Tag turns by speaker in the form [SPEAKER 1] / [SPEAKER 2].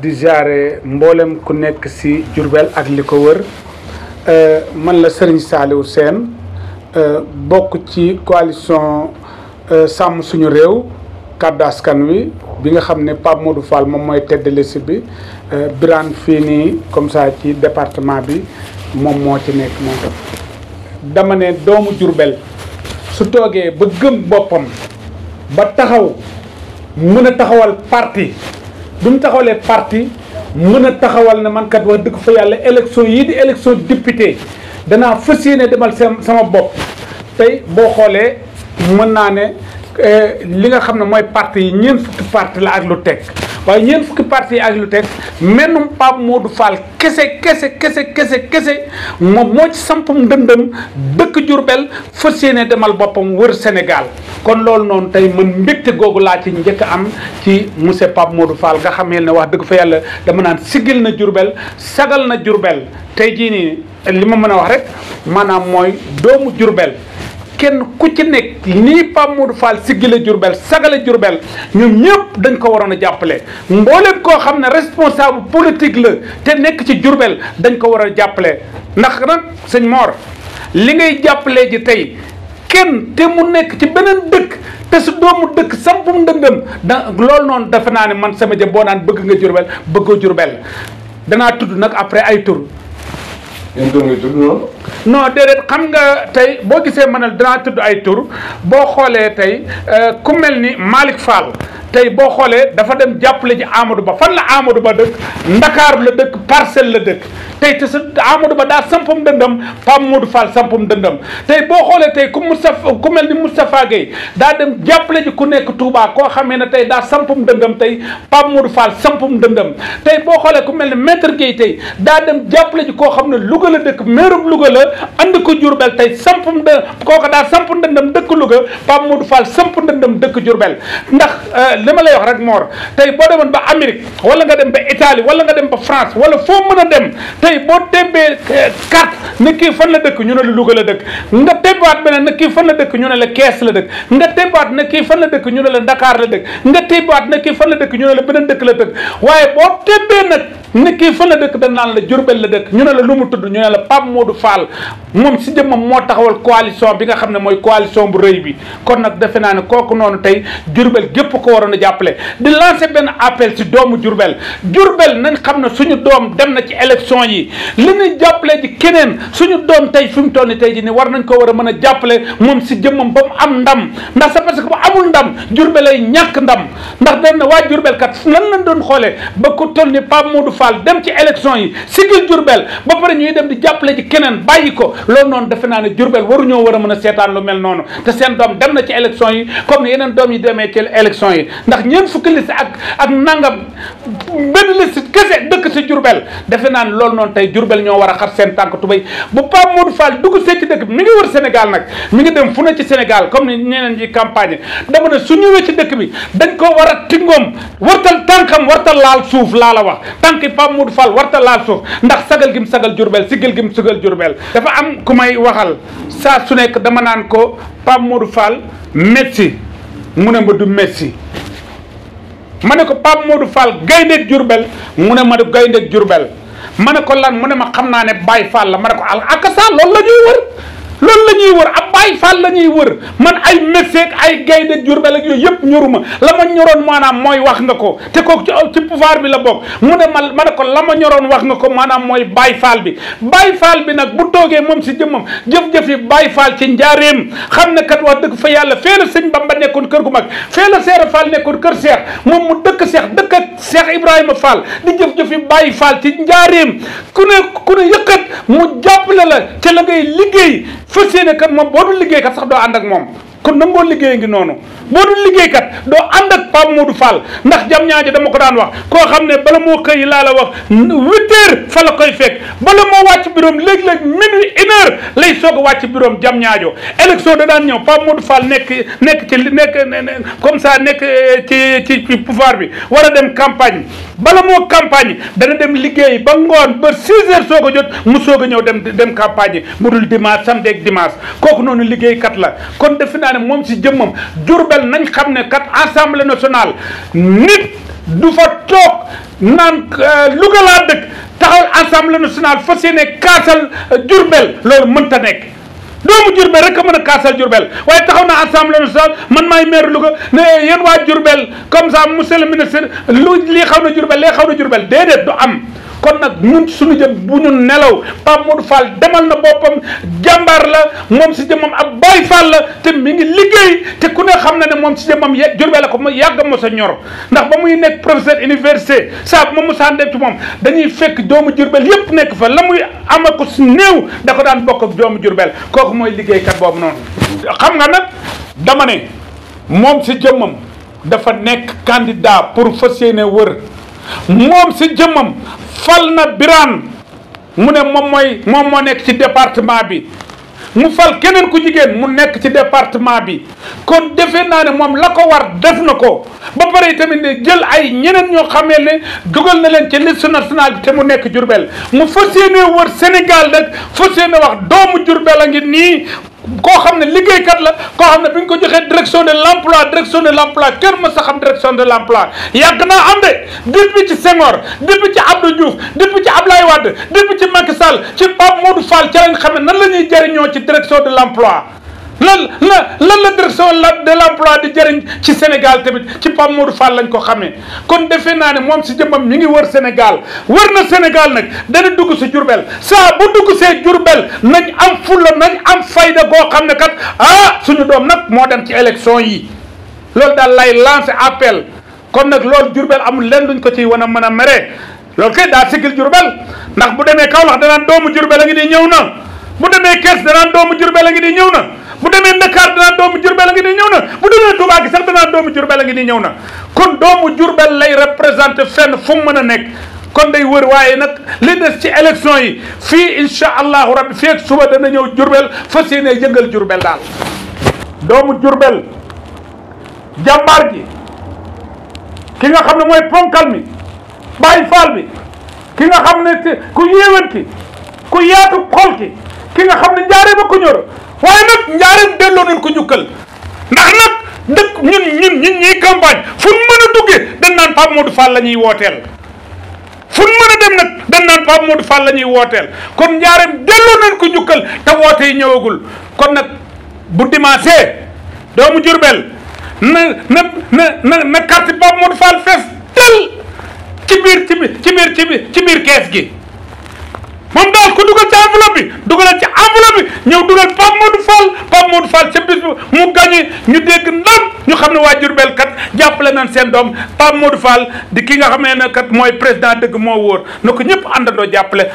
[SPEAKER 1] di jaare mboolem ku nekk si Diourbel ak li ko wër man la Serigne Saliou Sène bokk ci coalition sàmm suñu réew kàddu askan wi bi nga xam ne Pape Modou Fall moom mooy tête de liste bi Birane fii nii comme ça ci département bi moom moo ci nekk moom tam dama ne doomu Diourbel su toogee ba gëm boppam ba taxaw mën a taxawal parti bi mu taxawalee parti mën a taxawal ne man kat wax dëgg fa yàlla élection yii di élection député danaa fas yéene demal sama bopp tey boo xoolee mën naa ne li nga xam ne mooy parti yi ñeent fukki parti la ak lu teg waaye ñeent fukki parti yi ak lu teg mennum Pape Modou Fall kese moom moo ci sampum ndëndëm dëkk Diourbel fas yéene demal boppam wër Sénégal kon loolu noonu tey man mbégte googu laa ci njëkk a am ci monsieur Pape Modou Fall nga xamee ne wax dëgg fa yàlla dama naan siggil na Diourbel sagal na Diourbel tey jii nii li ma mën a wax rek maanaam mooy doomu Diourbel kenn ku ci nekk nii Pape Modou Fall siggile Diourbel sagale Diourbel ñoom ñëpp dañ ko waroon a jàppale mboolem koo xam ne responsable politique la te nekk ci Diourbel dañ ko war a jàppale ndax nag sëñ Mor li ngay jàppale ji tey kenn te mu nekk ci beneen dëkk te su doomu dëkk sampum ndëndëm da loolu noonu dafa naa ne man sama jëm boo naan bëgg nga Diourbel bëggoo Diourbel danaa tudd nag après ay tur.
[SPEAKER 2] yéen tur nga tudd noonu.
[SPEAKER 1] non déedéet xam nga tey boo gisee mënal danaa tudd ay tur boo xoolee tey ku mel ni Malick Fall tey boo xoolee dafa dem jàppale ji Amadou Ba fan la Amadou Ba dëkk Ndakaaru la dëkk Parcelles la dëkk tey te sa Amadou Ba daa sampum dëndam Pape Modou Fall sampum dëndam tey boo xoolee tey ku mel ni Moustapha Gueye daa dem jàppale ji ku nekk Touba koo xamee ne tey daa sampum dëndam tey Pape Modou Fall sampum dëndam tey boo xoolee ku mel ni Maître Gueye tey daa dem jàppale ji koo xam ne Louga la dëkk meerub Louga la andi ko Diourbel tey sampum kooka daa samp ndëndam dëkk Louga Pape Modou Fall samp ndëndam dëkk Diourbel ndax li ma lay wax rek Mor tey boo demoon ba Amérique wala nga dem ba Italie wala nga dem ba France wala foo mën a dem tey boo tebbee carte ne kii fan la dëkk ñu ne la Louga la dëkk nga tebbaat beneen ne kii fan la dëkk ñu ne la Kees la dëkk nga tebbaat ne kii fan la dëkk ñu ne la Dakar la dëkk nga tebbaat ne kii fan la dëkk ñu ne la beneen dëkk la dëkk waaye boo tebbee nag ne kii fan la dëkk dañ naan la Diourbel la dëkk ñu ne la lu mu tudd ñu ne la Pape Modou Fall moom si jëmmam moo taxawal coalition bi nga xam ne mooy coalition bu rëy bi kon nag defe naa ne kooku noonu tey Diourbel gépp ko waroon a jàppale di lancer benn appel si doomu Diourbel nañ xam ne suñu doom dem na ci élection yi li ñuy jàppale ji keneen suñu doom tey fi mu toll ni tey ji ni war nañ ko war a mën a jàppale moom si jëmmam ba mu am ndam ndax c'est parce que bu amul ndam Diourbel ay ñàkk ndam ndax dañ ne waa Diourbel kat lan lañ doon xoolee ba ku toll ni Pape Modou Fall dem ci élection yi sigil Diourbel ba pare ñuy dem di jàppale ji keneen bàyyi ko loolu noonu defe naa ne Diourbel waruñoo war a mën a seetaan lu mel noonu te seen doom dem na ci élection yi comme yeneen doom yi demee ci élection yi ndax ñeent fukki liste ak nangam benn liste kese dëkk si Diourbel defe naa ne loolu noonu tey Diourbel ñoo war a xar seen tànk tubéy bu Pape Modou Fall dugg see ci dëkk bi mi ngi wër Sénégal nag mi ngi dem fu ne ci Sénégal comme ni ñeneen ñi campagne dama ne su ñëwee ci dëkk bi dañ ko war a tingoom wartal tànkam wartal laal suuf laa la wax tànk Pape Modou Fall wartal laal suuf ndax sagal gim sagal Diourbel sigil gim sagal Diourbel dafa am ku may waxal saa su nekk dama naan ko Pape Modou Fall Messi mu ne ma du Messi ma ne ko Pape Modou Fall gayndeeg Diourbel mu ne ma du gayndeeg Diourbel ma ne ko lan mu ne ma xam naa ne Baye Fall la ma ne ko ak sa loolu la ñuy wër ab Baye Fall la ñuy wër man ay Messi ak ay gayndeeg Diourbel ak yooyu yëpp ñoruma la ma ñoroon maanaam mooy wax nga ko te kooku ci pouvoir bi la bokk mu ne ma ne ko la ma ñoroon wax nga ko maanaam mooy Baye Fall bi nag bu toogee moom si jëmmam jëf-jëfi Baye Fall ci njaareem xam ne kat wax dëgg fa yàlla fee la sëñ Bamba nekkoon kër gu mag fee la Seera Fall nekkoon kër Seex moom mu dëkk ak Seex Ibrahima Fall di jëf-jëfi Baye Fall ci njaareem ku ne yëkkat mu jàppale la ca la ngay liggéey fas yéene kat moom boo dul liggéey kat sax doo ànd ak moom kon nangoo liggéey ngi noonu boo dul liggéey kat doo ànd ak Pape Modou Fall ndax jam ñaajo dama ko daan wax koo xam ne bala moo xëy laa la wax 8 heures fa la koy fekk bala moo wàcc bureau léeg-léeg minuit 1 heure lay soog a wàcc bureau jam ñaajo élection da daan ñëw Pape Modou Fall nekk comme ça nekk ci pouvoir bi war a dem campagne bala moo campagne dana dem liggéey ba ngoon ba 6 heures soog a jot mu soog a ñëw dem campagne bu dul dimanche samedi ak dimanche kooku noonu liggéeykat la kon defe naa ne moom si jëmmam Diourbel nañ xam ne kat assemblée nationale nit du fa toog naan Louga laa dëkk taxawal Assemblée nationale fas yéene kaasal Diourbel loolu mënta nekk doomu Diourbel rek a mën a kaasal Diourbel waaye taxaw na Assemblée nationale man maay maire Louga ne yéen waa Diourbel comme ça monsieur le ministre lii xaw na Diourbel lee xaw na Diourbel déedéet du am kon nag ñun suñu jëm bu ñu nelaw Pape Modou Fall demal na boppam jàmbaar la moom si jëmmam ab Baye Fall la te mi ngi liggéey te ku ne xam na ne moom si jëmmam Diourbel la ko ma yàgg mo sa ñor ndax ba muy nekk professeur université saa bu ma mosaan dem ci moom dañuy fekk doomu Diourbel yépp nekk fa la muy ama ko su néew da ko daan bokk ak doomu Diourbel kooku mooy liggéeykat boobu noonu xam nga nag dama ne moom si jëmmam dafa nekk candidat pour fas yéene wër moom si jëmmam fal na Birane mu ne moom moo nekk ci département bi mu fal keneen ku jigéen mu nekk ci département bi kon defe naa ne moom la ko war def na ko ba pare tamit ne jël ay ñeneen ñoo xamee ne dugal na leen ci liste nationale bi te mu nekk Diourbel mu fas yéene wër Sénégal nag fas yéene wax doomu Diourbel a ngi nii koo xam ne liggéeykat la koo xam ne bi ñu ko joxee direction de l'emploi kenn ma sa xam direction de l'emploi yàgg naa am de depuis ci Senghor depuis ci Abdou Diouf depuis ci Ablaye Wade depuis ci Macky Sall ci Pape Modou Fall ca lañ xam ne nan la ñuy jëriñoo ci direction de l'emploi lan la direction de l'emploi di jëriñ ci Sénégal tamit ci Pape Modou Fall lañ ko xamee kon defe naa ne moom si jëmmam mi ngi wër Sénégal wër na Sénégal nag dana dugg si Diourbel saa bu dugg see Diourbel nañ am fulla nañ am fayda goo xam ne kat suñu doom nag moo dem ci élection yi loolu daal lay lancer appel kon nag loolu Diourbel amul leen luñ ko ciy wan a mën a mere loolu kay daa sigil Diourbel ndax bu demee Kaolack danaan doomu Diourbel a ngi di ñëw na bu demee Kees danaan doomu Diourbel a ngi di ñëw na bu demee Dakar danaa doomu Diourbel a ngi di ñëw na bu demee Touba gi sax danaa doomu Diourbel a ngi di ñëw na kon doomu Diourbel lay représenté fenn fu mu mën a nekk kon day wër waaye nag li des ci élection yi fii incha allahu rabbi fii ak suba dana ñëw Diourbel fas yéene yëngal Diourbel daal doomu Diourbel jàmbaar ji ki nga xam ne mooy ponkal mi Baye Fall bi ki nga xam ne ku yéewan ki ku yaatu xol ki nga xam ne njaaree ba ko ñor waaye nag njaareem delloo nañ ko njukkal ndax nag dëkk ñun ñiy campagne fu ñu mën a duggee dañ naan Pape Modou Fall la ñuy wooteel fu ñu mën a dem nag dañ naan Pape Modou Fall la ñuy wooteel kon njaareem delloo nañ ko njukkal te woote yi ñëwagul kon nag bu dimanche doomu Diourbel na carte Pape Modou Fall fees tel ci biir kees gi moom daal ku dugal ci enveloppe bi dugalal ci enveloppe bi ñëw dugal Pape Modou Fall ca bis mu gagné ñu dégg ndam ñu xam ne waa Diourbel kat jàppale nañ seen doom Pape Modou Fall di ki nga xam ne kat mooy président dëgg moo wóor na ko ñëpp àndandoo jàppale